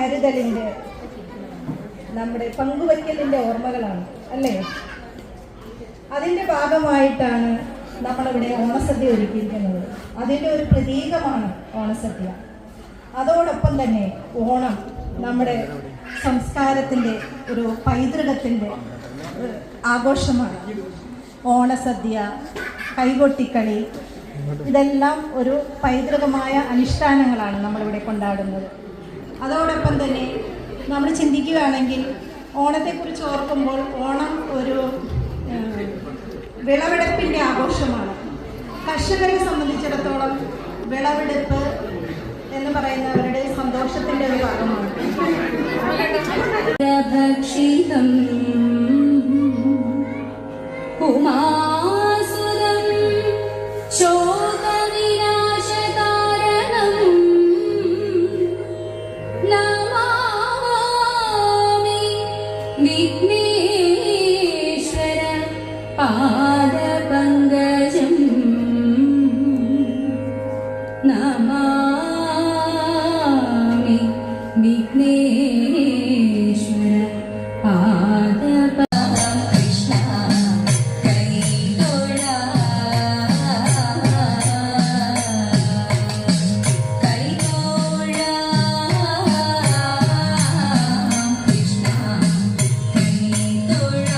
കരുതലിൻ്റെ, നമ്മുടെ പങ്കുവയ്ക്കലിൻ്റെ ഓർമ്മകളാണ് അല്ലേ? അതിൻ്റെ ഭാഗമായിട്ടാണ് നമ്മളിവിടെ ഓണസദ്യ ഒരുക്കിയിരിക്കുന്നത്. അതിൻ്റെ ഒരു പ്രതീകമാണ് ഓണസദ്യ. അതോടൊപ്പം തന്നെ ഓണം നമ്മുടെ സംസ്കാരത്തിൻ്റെ ഒരു പൈതൃകത്തിൻ്റെ ആഘോഷമാണ്. ഓണസദ്യ, കൈകൊട്ടിക്കളി, ഇതെല്ലാം ഒരു പൈതൃകമായ അനുഷ്ഠാനങ്ങളാണ് നമ്മളിവിടെ കൊണ്ടാടുന്നത്. അതോടൊപ്പം തന്നെ നമ്മൾ ചിന്തിക്കുകയാണെങ്കിൽ ഓണത്തെക്കുറിച്ച് ഓർക്കുമ്പോൾ ഓണം ഒരു വിളവെടുപ്പിൻ്റെ ആഘോഷമാണ്. കർഷകരെ സംബന്ധിച്ചിടത്തോളം വിളവെടുപ്പ് എന്ന് പറയുന്നവരുടെ സന്തോഷത്തിൻ്റെ ഒരു ഭാഗമാണ്. പാദപങ്കജം നമാമി വിഘ്നേശ്വര പാദപങ്കജം. കൃഷ്ണ കൈതൊഴ കൈതൊഴ കൃഷ്ണ കൈതൊഴ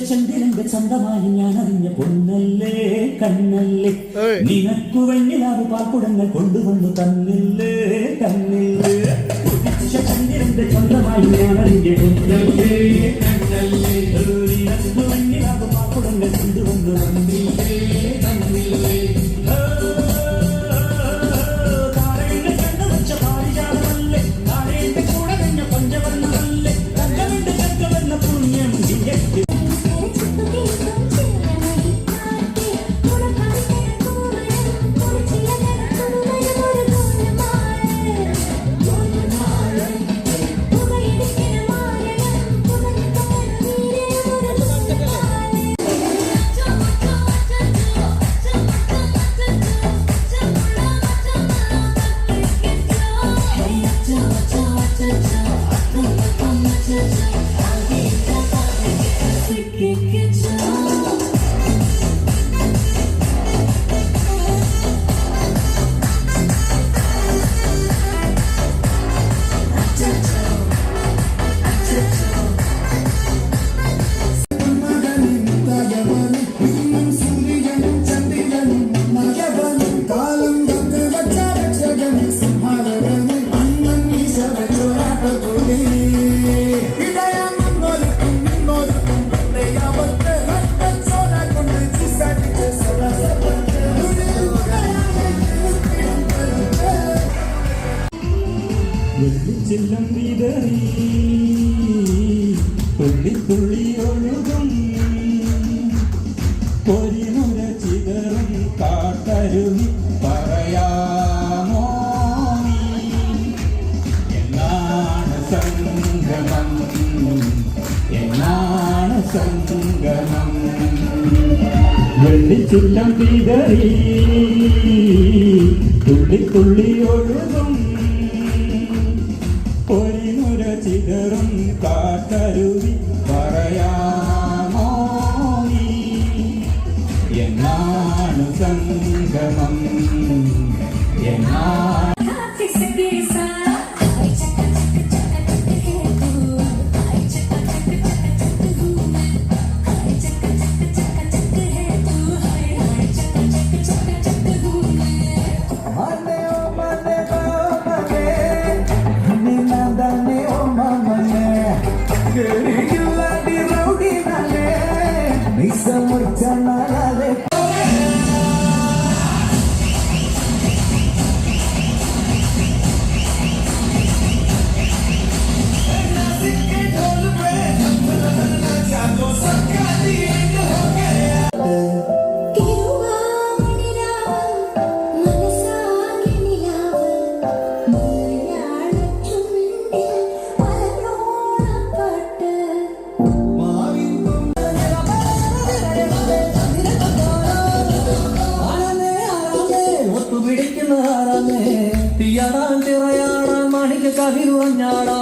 ചന്ദ്രന്റെ സ്വന്തമായി ഞാൻ അറിഞ്ഞ പൊന്നല്ലേ കണ്ണല്ലേ നിനക്കു വെണ്ണിലാവ് പാൽക്കുടങ്ങൾ കൊണ്ടുവന്നു തന്നില്ലേ തന്നില്ലേ ഉദിച്ച ചന്ദ്രന്റെ സ്വന്തമായി ഞാൻ അറിഞ്ഞ പൊന്നല്ലേ കണ്ണല്ലേ നിനക്കു വെണ്ണിലാവ് പാൽക്കുടങ്ങൾ കൊണ്ടുവന്നു തന്നില്ലേ തന്നില്ലേ താരേന്റെ കണ്ടു വെച്ച പാരിജാതമല്ലേ താരേന്റെ കൂടെ കഴിഞ്ഞ പഞ്ചവർണ്ണമല്ലേ തങ്കവിന്റെ തങ്കവെന്ന പുണ്യം ജിയക്ക് വെള്ളിച്ചെല്ലും വിതറി തുള്ളി തുള്ളി ഒഴുകും പൊരിമുര ചിതറും കാട്ടരുവി പറയാമോ നീ എന്നാണ് സംഗമം എന്നാണ് സംഗമം വെള്ളിച്ചെല്ലും വിതറി തുള്ളി തുള്ളി ഒഴുകും പൊരിമുര ചിതറും കാട്ടരുവി പറയാമോ നീ എന്നാണ് സംഗമം എന്നാണ് തീയാടാൻ തിറയാടാൻ മാണിക്ക് കവിരുറഞ്ഞാടാ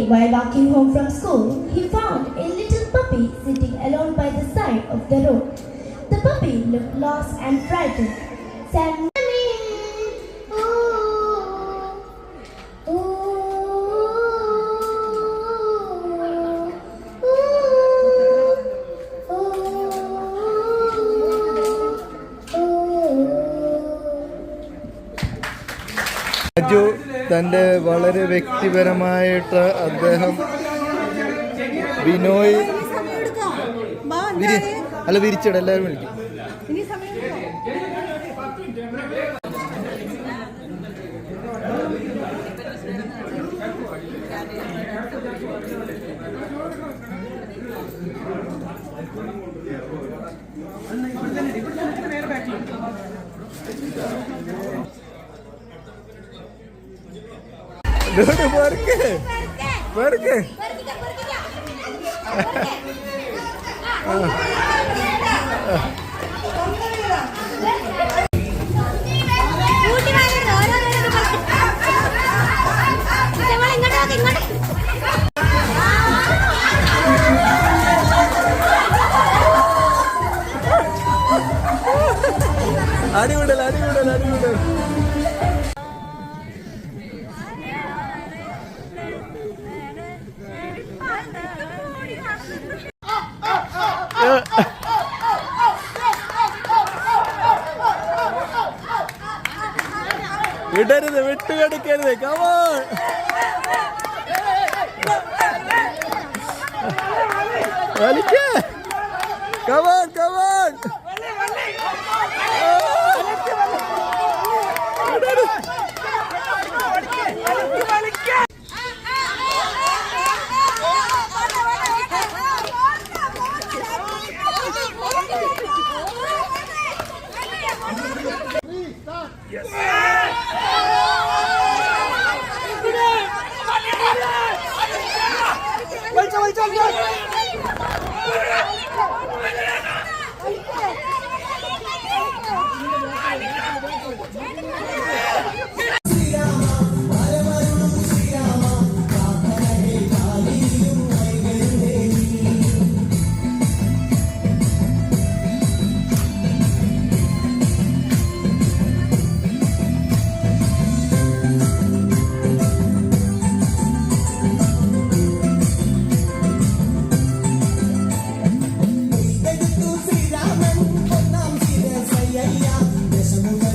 While walking home from school, he found a little puppy sitting alone by the side of the road. The puppy looked lost and frightened. Said, "Mommy, oh, Raju തൻ്റെ വളരെ വ്യക്തിപരമായിട്ട് അദ്ദേഹം ബിനോയ് വിരിച്ചിട എല്ലാവരും വിളിക്കും. പെറുക്ക് അടിവിടൽ അടിവിടൽ അടിവിടൽ. വിടരുത്, വിട്ടുകെടുക്കരുത്. കമോൺ, വലിക്ക്. Come on come on. శ్రీరామన్ పొన్నాం శిరసయ్య దశముఖ